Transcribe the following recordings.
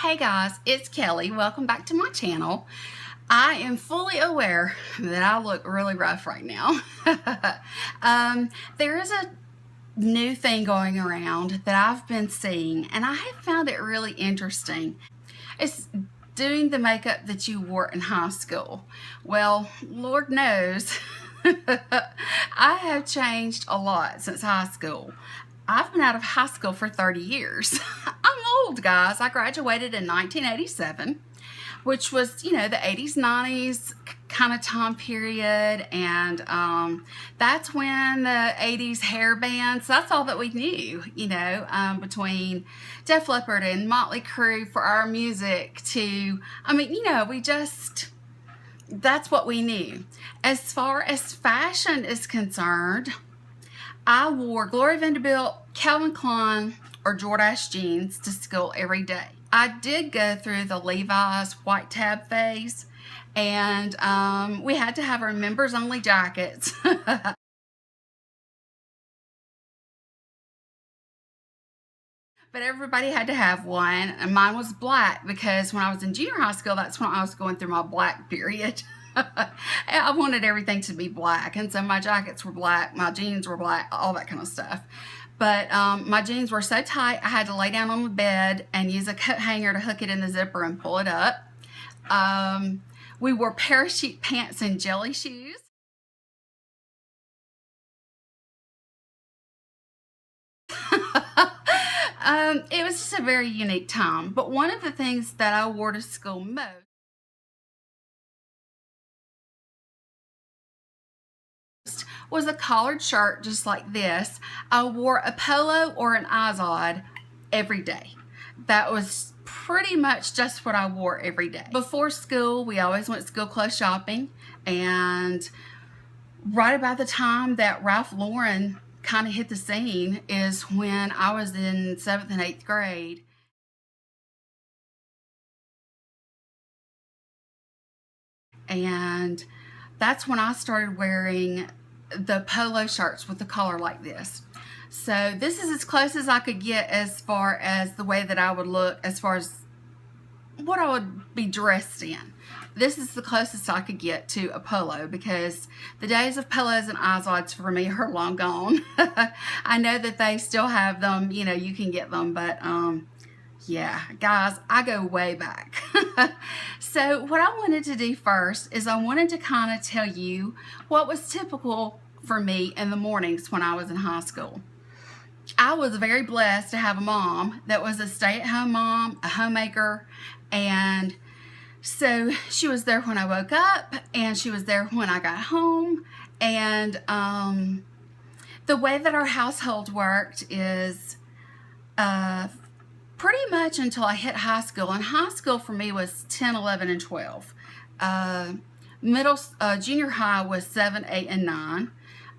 Hey guys, it's Kelly. Welcome back to my channel. I am fully aware that I look really rough right now. There is a new thing going around that I've been seeing, and I have found it really interesting. It's doing the makeup that you wore in high school. Well, Lord knows, I have changed a lot since high school. I've been out of high school for 30 years. I'm old, guys. I graduated in 1987, which was, the 80s, 90s kind of time period. And that's when the 80s hair bands, that's all that we knew, between Def Leppard and Motley Crue for our music to, that's what we knew. As far as fashion is concerned, I wore Gloria Vanderbilt, Calvin Klein, or Jordache jeans to school every day. I did go through the Levi's white tab phase, and we had to have our members only jackets. But everybody had to have one, and mine was black because when I was in junior high school, that's when I was going through my black period. I wanted everything to be black, and so my jackets were black, my jeans were black, all that kind of stuff. But my jeans were so tight, I had to lay down on the bed and use a coat hanger to hook it in the zipper and pull it up. We wore parachute pants and jelly shoes. It was just a very unique time. But one of the things that I wore to school most was a collared shirt just like this. I wore a polo or an Izod every day. That was pretty much just what I wore every day. Before school, we always went school clothes shopping, and right about the time that Ralph Lauren kind of hit the scene is when I was in 7th and 8th grade. And that's when I started wearing the polo shirts with the collar like this. So this is as close as I could get as far as the way that I would look, as far as what I would be dressed in. This is the closest I could get to a polo, because the days of polos and Izods for me are long gone. I know that they still have them, you can get them, but yeah, guys, I go way back. So what I wanted to do first is I wanted to kind of tell you what was typical for me in the mornings when I was in high school. I was very blessed to have a mom that was a stay-at-home mom, a homemaker, and so she was there when I woke up, and she was there when I got home. And the way that our household worked is pretty much until I hit high school. And high school for me was 10, 11, and 12. Junior high was 7, 8, and 9.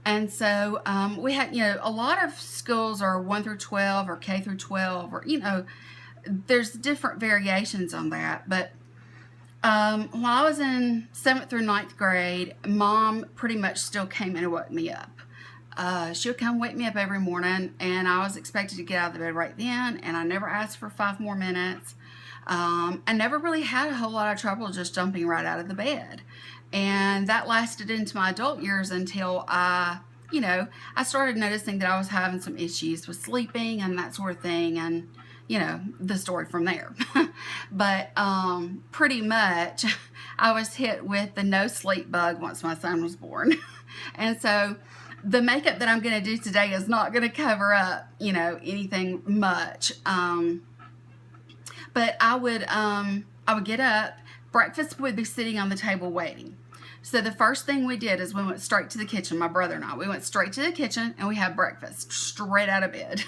And so we had, a lot of schools are 1 through 12 or K through 12, or, there's different variations on that. But while I was in 7th through 9th grade, Mom pretty much still came in and woke me up. She would come wake me up every morning, and I was expected to get out of the bed right then, and I never asked for 5 more minutes. I never really had a whole lot of trouble just jumping right out of the bed. And that lasted into my adult years until I started noticing that I was having some issues with sleeping and that sort of thing, and, the story from there. But pretty much I was hit with the no sleep bug once my son was born. And so the makeup that I'm going to do today is not going to cover up, anything much. But I would get up, breakfast would be sitting on the table waiting. So the first thing we did is we went straight to the kitchen, my brother and I. We went straight to the kitchen and we had breakfast straight out of bed.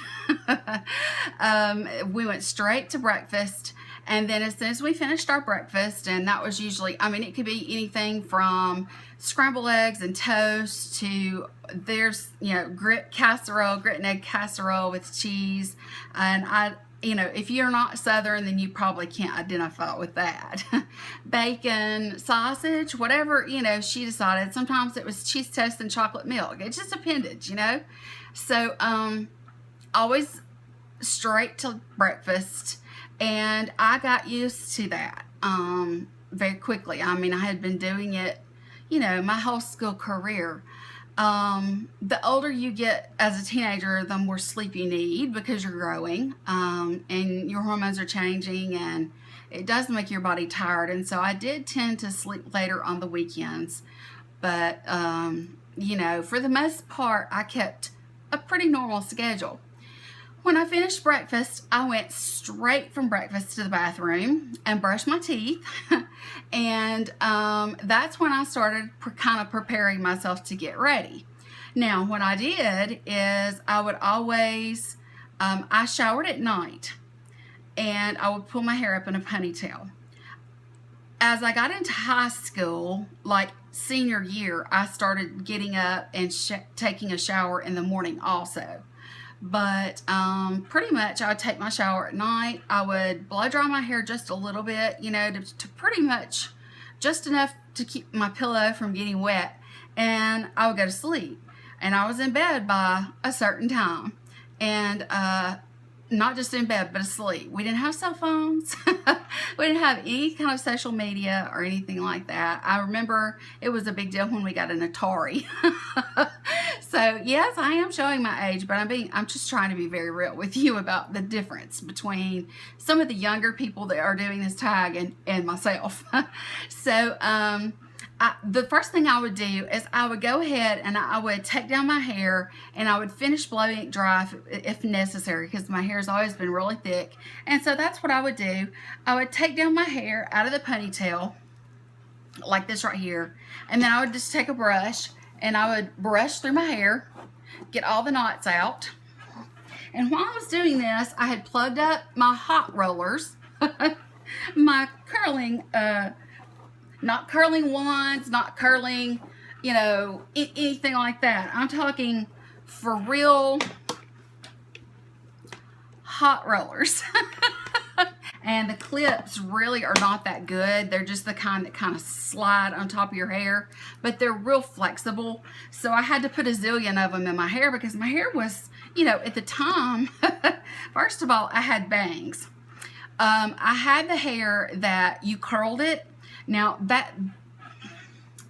We went straight to breakfast. And then as soon as we finished our breakfast, and that was usually, it could be anything from scrambled eggs and toast to there's, grit and egg casserole with cheese. And if you're not Southern, then you probably can't identify with that. Bacon, sausage, whatever, she decided. Sometimes it was cheese toast and chocolate milk. It just depended, So, always straight to breakfast. And I got used to that very quickly. I mean, I had been doing it, you know, my whole school career. The older you get as a teenager, the more sleep you need because you're growing, and your hormones are changing, and it does make your body tired. And so I did tend to sleep later on the weekends. But, you know, for the most part, I kept a pretty normal schedule. When I finished breakfast, I went straight from breakfast to the bathroom and brushed my teeth. And that's when I started kind of preparing myself to get ready. Now, what I did is I would always, I showered at night, and I would pull my hair up in a ponytail. As I got into high school, like senior year, I started getting up and taking a shower in the morning also. But pretty much I would take my shower at night. I would blow dry my hair just a little bit, you know, to pretty much just enough to keep my pillow from getting wet. And I would go to sleep. And I was in bed by a certain time. And not just in bed, but asleep. We didn't have cell phones. We didn't have any kind of social media or anything like that. I remember it was a big deal when we got an Atari. So yes, I am showing my age, but I'm just trying to be very real with you about the difference between some of the younger people that are doing this tag and myself. So the first thing I would do is I would go ahead and I would take down my hair, and I would finish blowing it dry if necessary, because my hair has always been really thick. And so that's what I would do. I would take down my hair out of the ponytail like this right here, and then I would just take a brush and I would brush through my hair, get all the knots out. And while I was doing this, I had plugged up my hot rollers, my curling not curling wands, not curling, you know, anything like that. I'm talking for real hot rollers. And the clips really are not that good. They're just the kind that kind of slide on top of your hair, but they're real flexible. So I had to put a zillion of them in my hair because my hair was, you know, at the time, first of all, I had bangs. I had the hair that you curled it. Now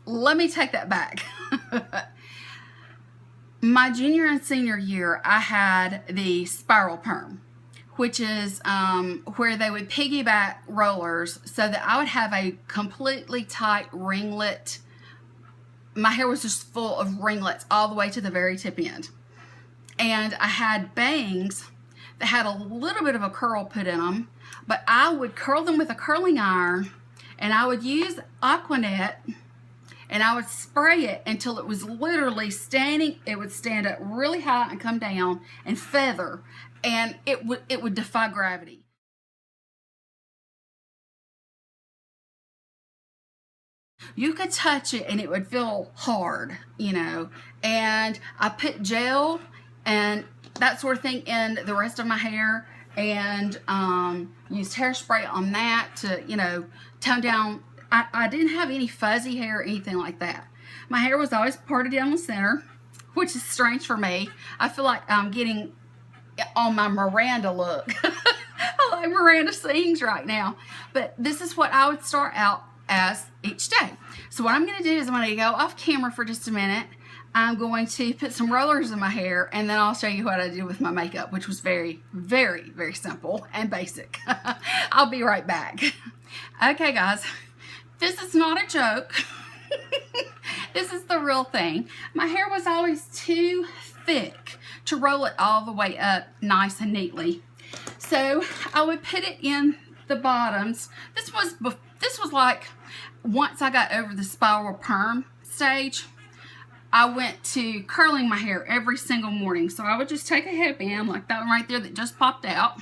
let me take that back. My junior and senior year, I had the spiral perm, which is where they would piggyback rollers so that I would have a completely tight ringlet. My hair was just full of ringlets all the way to the very tip end. And I had bangs that had a little bit of a curl put in them, but I would curl them with a curling iron, and I would use Aquanet, and I would spray it until it was literally standing. It would stand up really high and come down and feather, and it would defy gravity. You could touch it and it would feel hard, you know. And I put gel and that sort of thing in the rest of my hair, and used hairspray on that to, you know, tone down. I didn't have any fuzzy hair or anything like that. My hair was always parted down the center, which is strange for me. I feel like I'm getting on my Miranda look. I like Miranda sings right now. But this is what I would start out as each day. So what I'm going to do is I'm going to go off camera for just a minute. I'm going to put some rollers in my hair, and then I'll show you what I did with my makeup, which was very, very, very simple and basic. I'll be right back. Okay, guys, this is not a joke. This is the real thing. My hair was always too thick to roll it all the way up nice and neatly. So I would put it in the bottoms. This was like once I got over the spiral perm stage, I went to curling my hair every single morning. So I would just take a headband like that one right there that just popped out.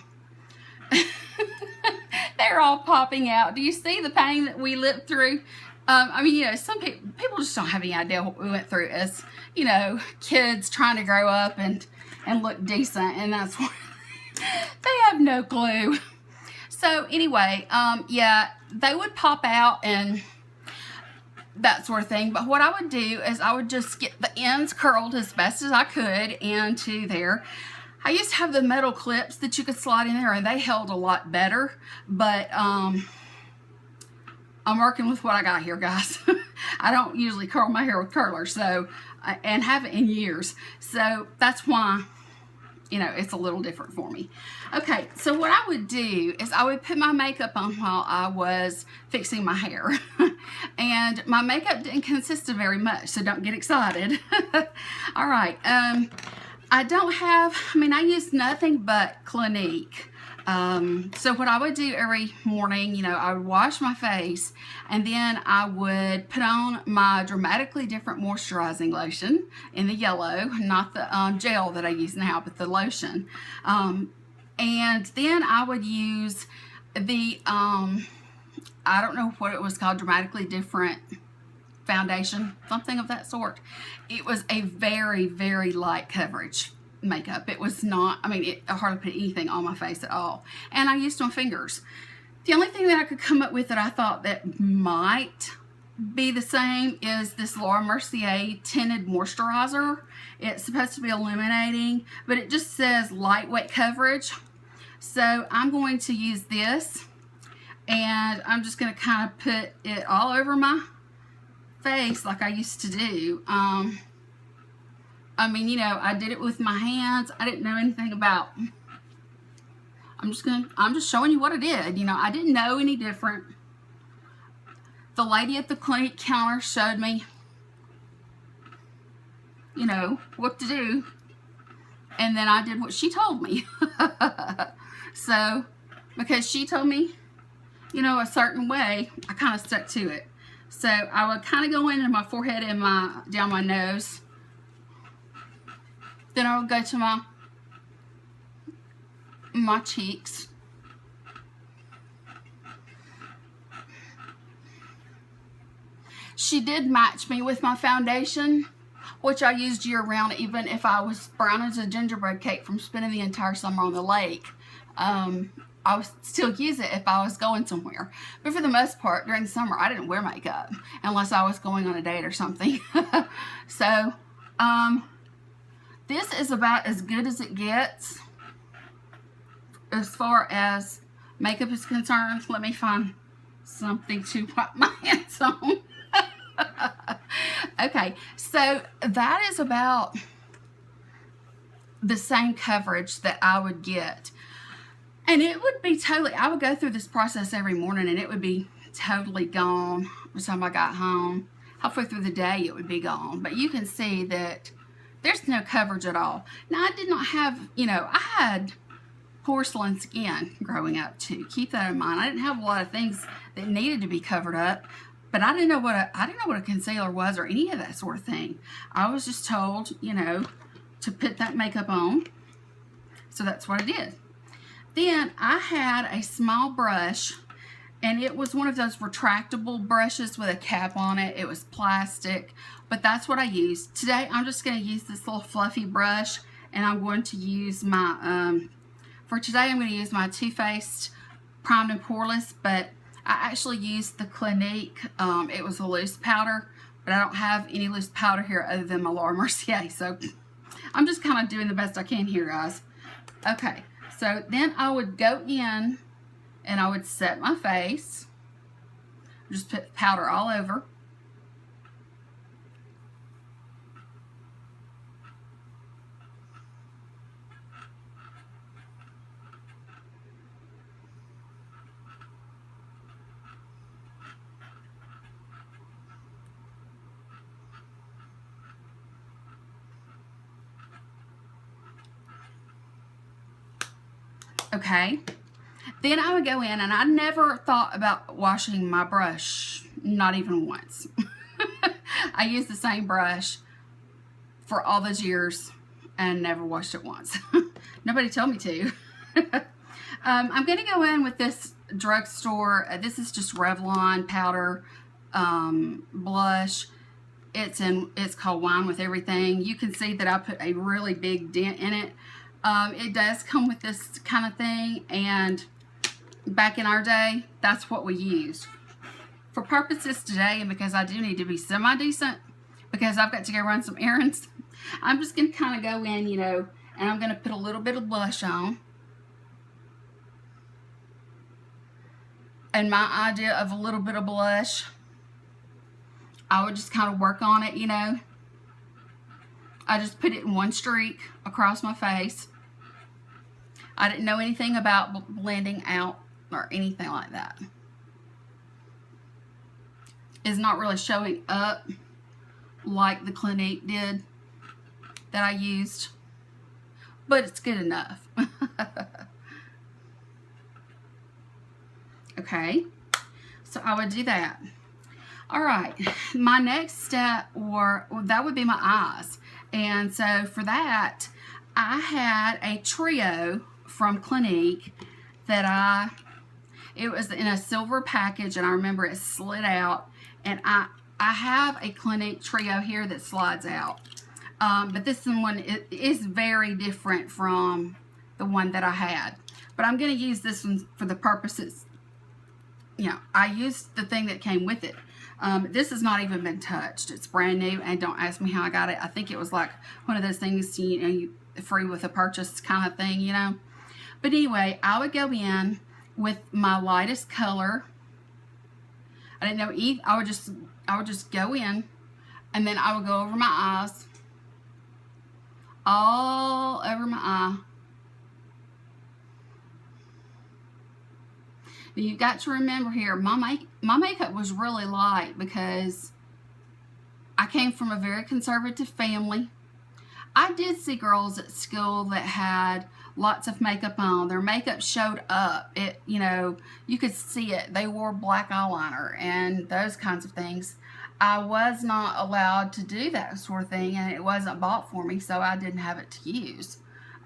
They're all popping out. Do you see the pain that we lived through? I mean, you know, some people just don't have any idea what we went through as, you know, kids trying to grow up and look decent, and that's what they have no clue. So anyway, yeah, they would pop out and that sort of thing. But what I would do is I would just get the ends curled as best as I could into there. I used to have the metal clips that you could slide in there, and they held a lot better, but I'm working with what I got here, guys. I don't usually curl my hair with curlers, so, and haven't in years, so that's why, you know, it's a little different for me. Okay, so what I would do is I would put my makeup on while I was fixing my hair. And my makeup didn't consist of very much, so don't get excited. All right, I don't have, I mean, I use nothing but Clinique. So what I would do every morning, you know, I would wash my face, and then I would put on my Dramatically Different moisturizing lotion in the yellow, not the gel that I use now, but the lotion. And then I would use the, I don't know what it was called, Dramatically Different foundation, something of that sort. It was a very, very light coverage makeup. It was not, I mean, it hardly put anything on my face at all. And I used my fingers. The only thing that I could come up with that I thought that might be the same is this Laura Mercier tinted moisturizer. It's supposed to be illuminating, but it just says lightweight coverage. So I'm going to use this, and I'm just going to kind of put it all over my face like I used to do. I mean, you know, I did it with my hands. I didn't know anything about, I'm just showing you what I did. You know, I didn't know any different. The lady at the Clinique counter showed me, you know, what to do. And then I did what she told me. So, because she told me, you know, a certain way, I kind of stuck to it. So I would kind of go into my forehead and down my nose. Then I would go to my cheeks. She did match me with my foundation, which I used year round, even if I was brown as a gingerbread cake from spending the entire summer on the lake. I would still use it if I was going somewhere. But for the most part, during the summer, I didn't wear makeup unless I was going on a date or something. So, this is about as good as it gets as far as makeup is concerned. Let me find something to wipe my hands on. Okay, so that is about the same coverage that I would get. And it would be totally, I would go through this process every morning, and it would be totally gone by the time I got home. Halfway through the day, it would be gone. But you can see that there's no coverage at all. Now, I did not have, you know, I had porcelain skin growing up too. Keep that in mind. I didn't have a lot of things that needed to be covered up, but I didn't know what a concealer was or any of that sort of thing. I was just told, you know, to put that makeup on. So that's what I did. Then I had a small brush, and it was one of those retractable brushes with a cap on it. It was plastic, but that's what I used. Today, I'm just going to use this little fluffy brush, and I'm going to use my, for today, I'm going to use my Too Faced Primed and Poreless, but I actually used the Clinique. It was a loose powder, but I don't have any loose powder here other than my Laura Mercier, so I'm just kind of doing the best I can here, guys. Okay, so then I would go in, and I would set my face. Just put powder all over. Okay. Then I would go in, and I never thought about washing my brush, not even once. I used the same brush for all those years and never washed it once. Nobody told me to. I'm going to go in with this drugstore. This is just Revlon powder blush. It's called Wine with Everything. You can see that I put a really big dent in it. It does come with this kind of thing, and back in our day, that's what we used. For purposes today, and because I do need to be semi-decent, because I've got to go run some errands, I'm just going to kind of go in, you know, And I'm going to put a little bit of blush on. And my idea of a little bit of blush, I would just kind of work on it, you know. I just put it in one streak across my face. I didn't know anything about blending out or anything like that. It's not really showing up like the Clinique did that I used, but it's good enough. Okay, so I would do that. All right, my next step that would be my eyes. And so for that, I had a trio from Clinique that it was in a silver package, and I remember it slid out, and I have a Clinique trio here that slides out. But this one is very different from the one that I had. But I'm going to use this one for the purposes, you know, I used the thing that came with it. This has not even been touched. It's brand new, and don't ask me how I got it. I think it was like one of those things, you know, free with a purchase kind of thing, you know. But anyway, I would go in with my lightest color. I didn't know either. I would just go in, and then I would go over my eyes, all over my eye. Now you've got to remember here, my makeup was really light because I came from a very conservative family. I did see girls at school that had lots of makeup on. Their makeup showed up. It, you know, you could see it. They wore black eyeliner and those kinds of things. I was not allowed to do that sort of thing, and it wasn't bought for me, so I didn't have it to use.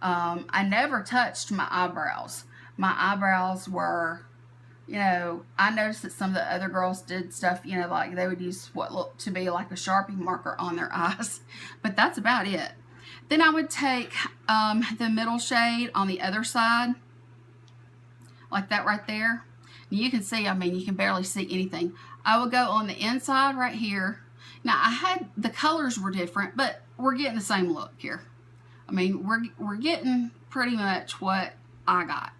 I never touched my eyebrows. My eyebrows were, you know, I noticed that some of the other girls did stuff, you know, like they would use what looked to be like a Sharpie marker on their eyes, but that's about it. Then I would take the middle shade on the other side, like that right there. And you can see, I mean, you can barely see anything. I would go on the inside right here. Now, the colors were different, but we're getting the same look here. I mean, we're getting pretty much what I got.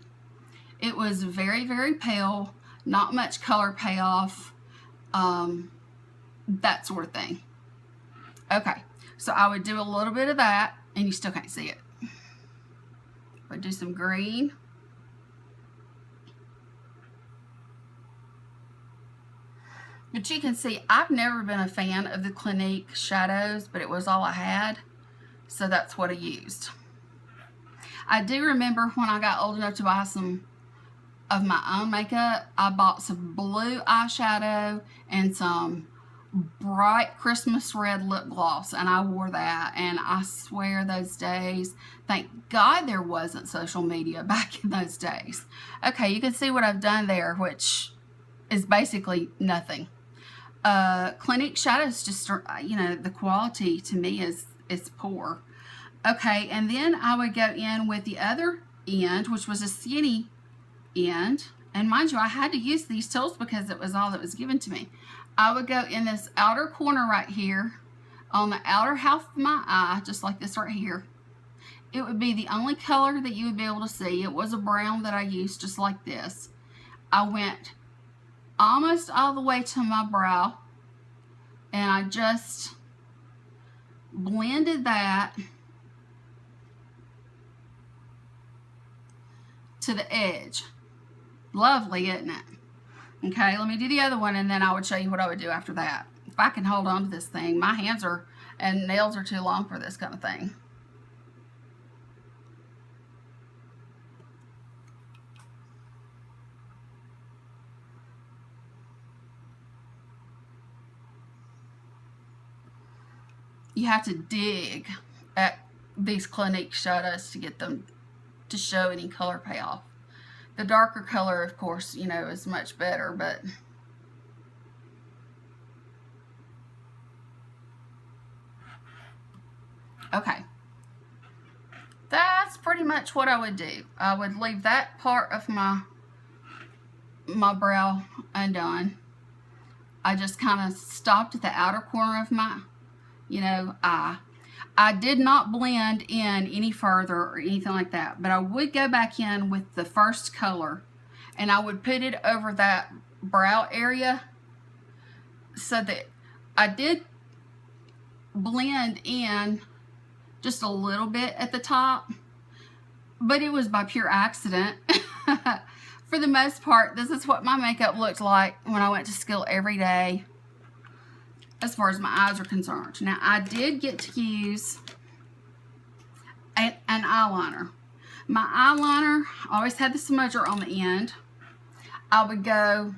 It was very, very pale, not much color payoff, that sort of thing. Okay, so I would do a little bit of that, and you still can't see it. I would do some green. But you can see, I've never been a fan of the Clinique shadows, but it was all I had, so that's what I used. I do remember when I got old enough to buy some of my own makeup, I bought some blue eyeshadow and some bright Christmas red lip gloss, and I wore that, and I swear those days, thank God there wasn't social media back in those days. Okay, you can see what I've done there, which is basically nothing. Clinique shadows just, you know, the quality to me is poor. Okay, and then I would go in with the other end, which was a skinny end, and mind you, I had to use these tools because it was all that was given to me. I would go in this outer corner right here on the outer half of my eye, just like this right here. It would be the only color that you would be able to see. It was a brown that I used, just like this. I went almost all the way to my brow, and I just blended that to the edge. Lovely, isn't it? Okay, let me do the other one, and then I would show you what I would do after that. If I can hold on to this thing, my hands and nails are too long for this kind of thing. You have to dig at these Clinique shadows to get them to show any color payoff. The darker color, of course, you know, is much better, but okay. That's pretty much what I would do. I would leave that part of my brow undone. I just kind of stopped at the outer corner of my, you know, eye. I did not blend in any further or anything like that, but I would go back in with the first color and I would put it over that brow area so that I did blend in just a little bit at the top, but it was by pure accident. For the most part, this is what my makeup looked like when I went to school every day, as far as my eyes are concerned. Now, I did get to use an eyeliner. My eyeliner always had the smudger on the end. I would go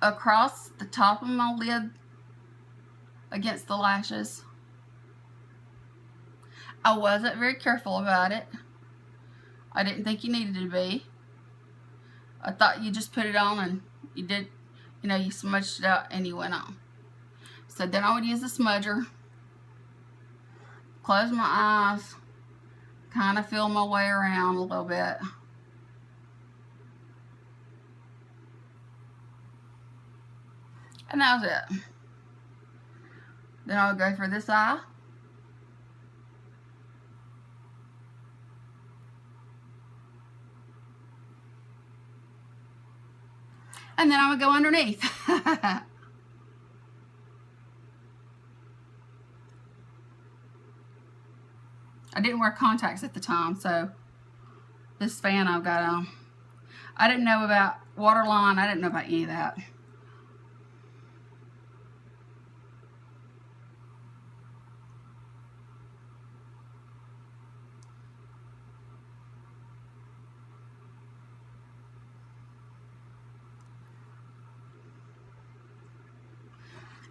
across the top of my lid against the lashes. I wasn't very careful about it. I didn't think you needed to be. I thought you just put it on and you did, you know, you smudged it out and you went on. So then I would use the smudger, close my eyes, kind of feel my way around a little bit. And that was it. Then I would go for this eye. And then I would go underneath. I didn't wear contacts at the time, so this fan I've got on. I didn't know about waterline. I didn't know about any of that.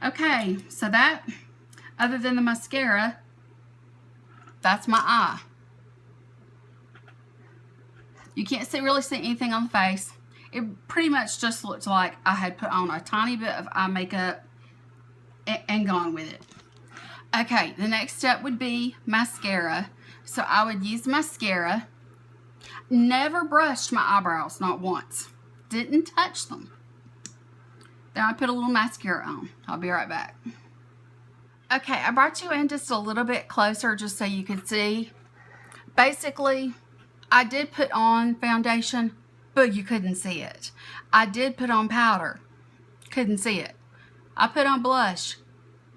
Okay, so that, other than the mascara, that's my eye. You can't really see anything on the face. It pretty much just looks like I had put on a tiny bit of eye makeup and gone with it. Okay, the next step would be mascara. So I would use mascara. Never brushed my eyebrows, not once. Didn't touch them. Then I put a little mascara on. I'll be right back. Okay, I brought you in just a little bit closer just so you could see. Basically, I did put on foundation, but you couldn't see it. I did put on powder. Couldn't see it. I put on blush.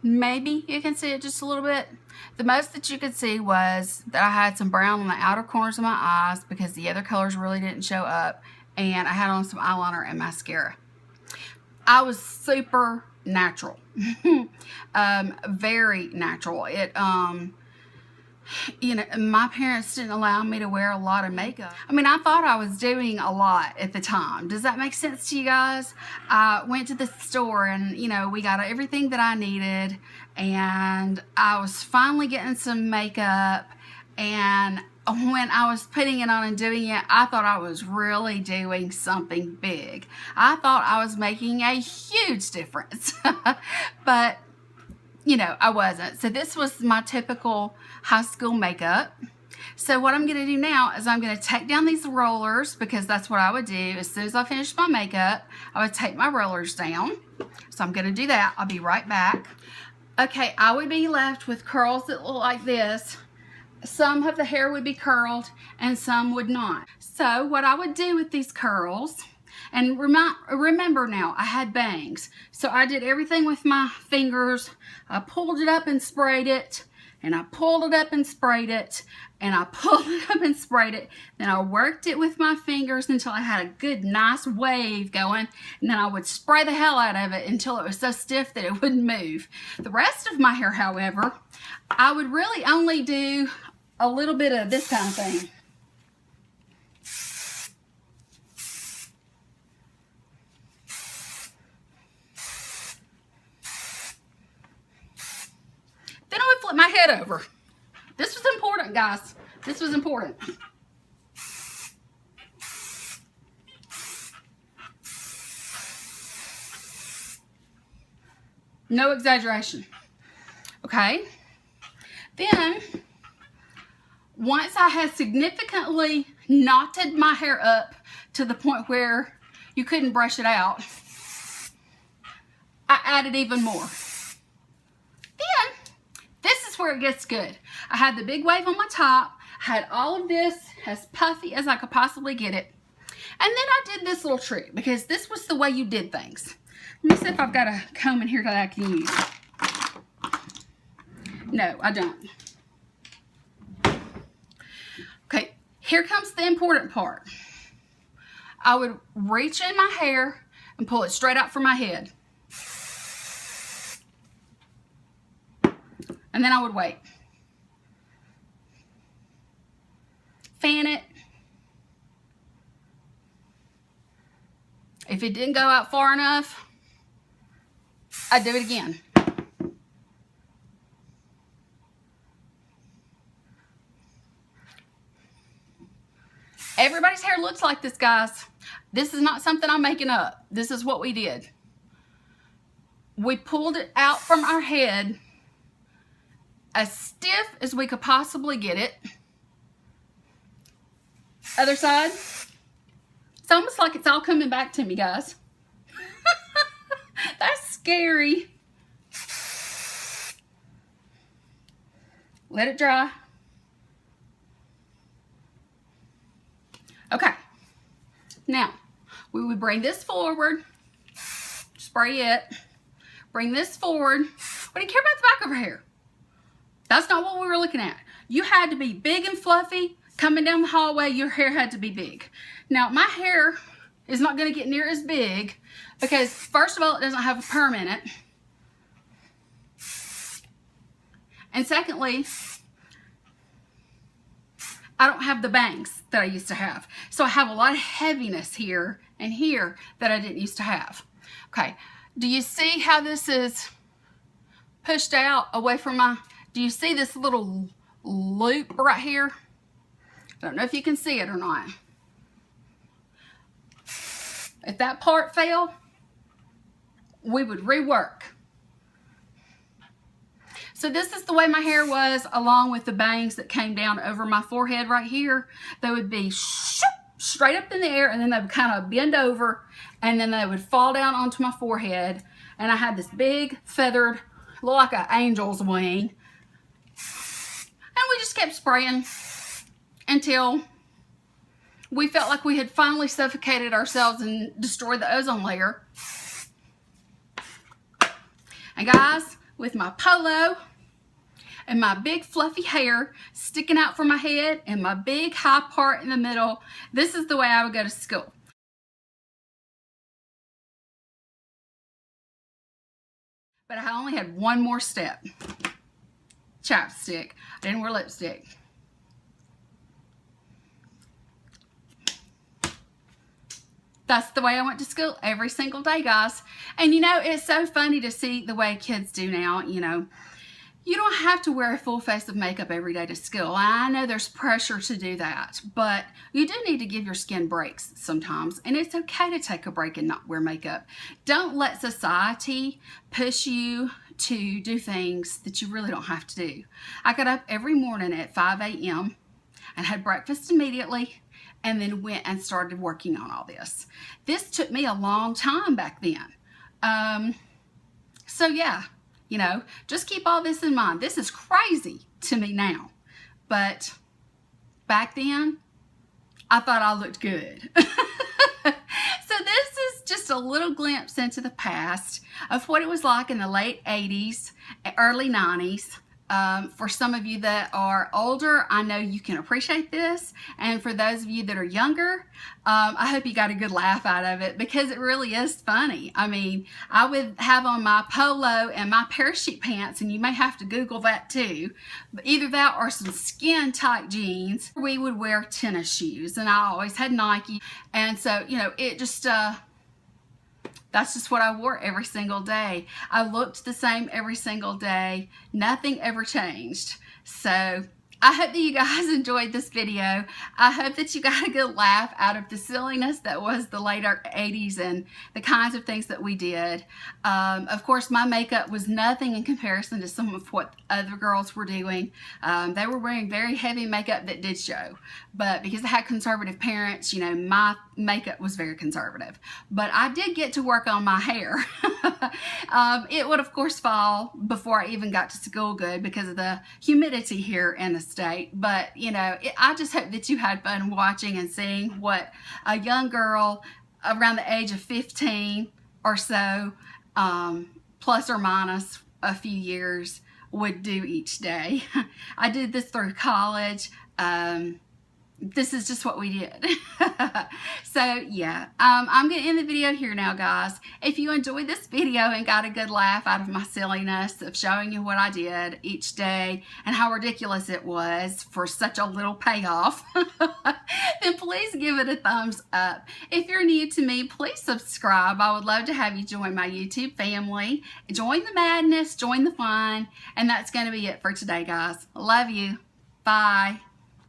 Maybe you can see it just a little bit. The most that you could see was that I had some brown on the outer corners of my eyes because the other colors really didn't show up. And I had on some eyeliner and mascara. I was super natural. Very natural. It, you know, my parents didn't allow me to wear a lot of makeup. I mean, I thought I was doing a lot at the time. Does that make sense to you guys? I went to the store and, you know, we got everything that I needed, and I was finally getting some makeup, and when I was putting it on and doing it, I thought I was really doing something big. I thought I was making a huge difference, but you know, I wasn't. So this was my typical high school makeup. So what I'm going to do now is I'm going to take down these rollers, because that's what I would do. As soon as I finished my makeup, I would take my rollers down. So I'm going to do that. I'll be right back. Okay, I would be left with curls that look like this. Some of the hair would be curled and some would not. So what I would do with these curls, and remember now, I had bangs. So I did everything with my fingers. I pulled it up and sprayed it, and I pulled it up and sprayed it, and I pulled it up and sprayed it. Then I worked it with my fingers until I had a good, nice wave going, and then I would spray the hell out of it until it was so stiff that it wouldn't move. The rest of my hair, however, I would really only do a little bit of this kind of thing. Then I would flip my head over. This was important, guys. This was important. No exaggeration. Okay. Then, once I had significantly knotted my hair up to the point where you couldn't brush it out, I added even more. Then, where it gets good. I had the big wave on my top. I had all of this as puffy as I could possibly get it. And then I did this little trick because this was the way you did things. Let me see if I've got a comb in here that I can use. No, I don't. Okay, here comes the important part. I would reach in my hair and pull it straight out from my head. And then I would wait. Fan it. If it didn't go out far enough, I'd do it again. Everybody's hair looks like this, guys. This is not something I'm making up. This is what we did. We pulled it out from our head as stiff as we could possibly get it. Other side. It's almost like it's all coming back to me, guys. That's scary. Let it dry. Okay. Now, we would bring this forward. Spray it. Bring this forward. We didn't care about the back of her hair. That's not what we were looking at. You had to be big and fluffy. Coming down the hallway, your hair had to be big. Now, my hair is not going to get near as big because, first of all, it doesn't have a perm in it. And secondly, I don't have the bangs that I used to have. So I have a lot of heaviness here and here that I didn't used to have. Okay, do you see how this is pushed out away from my... Do you see this little loop right here? I don't know if you can see it or not. If that part fell, we would rework. So this is the way my hair was, along with the bangs that came down over my forehead right here. They would be straight up in the air, and then they would kind of bend over, and then they would fall down onto my forehead. And I had this big feathered, look like an angel's wing. And we just kept spraying until we felt like we had finally suffocated ourselves and destroyed the ozone layer. And guys, with my polo and my big fluffy hair sticking out from my head and my big high part in the middle, this is the way I would go to school. But I only had one more step. Chapstick. I didn't wear lipstick. That's the way I went to school every single day, guys. And you know, it's so funny to see the way kids do now. You know, you don't have to wear a full face of makeup every day to school. I know there's pressure to do that, but you do need to give your skin breaks sometimes. And it's okay to take a break and not wear makeup. Don't let society push you to do things that you really don't have to do. I got up every morning at 5 a.m. and had breakfast immediately, and then went and started working on all this. This took me a long time back then. So yeah, you know, just keep all this in mind. This is crazy to me now, but back then, I thought I looked good. So this is just a little glimpse into the past of what it was like in the late 80s, early 90s. For some of you that are older, I know you can appreciate this. And for those of you that are younger, I hope you got a good laugh out of it because it really is funny. I mean, I would have on my polo and my parachute pants, and you may have to Google that too. But either that or some skin tight jeans. We would wear tennis shoes, and I always had Nike. And so, you know, it just... that's just what I wore every single day. I looked the same every single day. Nothing ever changed. So I hope that you guys enjoyed this video. I hope that you got a good laugh out of the silliness that was the later 80s and the kinds of things that we did. Of course, my makeup was nothing in comparison to some of what other girls were doing. They were wearing very heavy makeup that did show. But because I had conservative parents, you know, my makeup was very conservative. But I did get to work on my hair. It would, of course, fall before I even got to school good because of the humidity here in the state. But, I just hope that you had fun watching and seeing what a young girl around the age of 15 or so, plus or minus a few years, would do each day. I did this through college. This is just what we did. So yeah, I'm gonna end the video here now, guys. If you enjoyed this video and got a good laugh out of my silliness of showing you what I did each day and how ridiculous it was for such a little payoff, then please give it a thumbs up. If you're new to me, please subscribe. I would love to have you join my YouTube family. Join the madness, join the fun, and that's gonna be it for today, guys. Love you. Bye.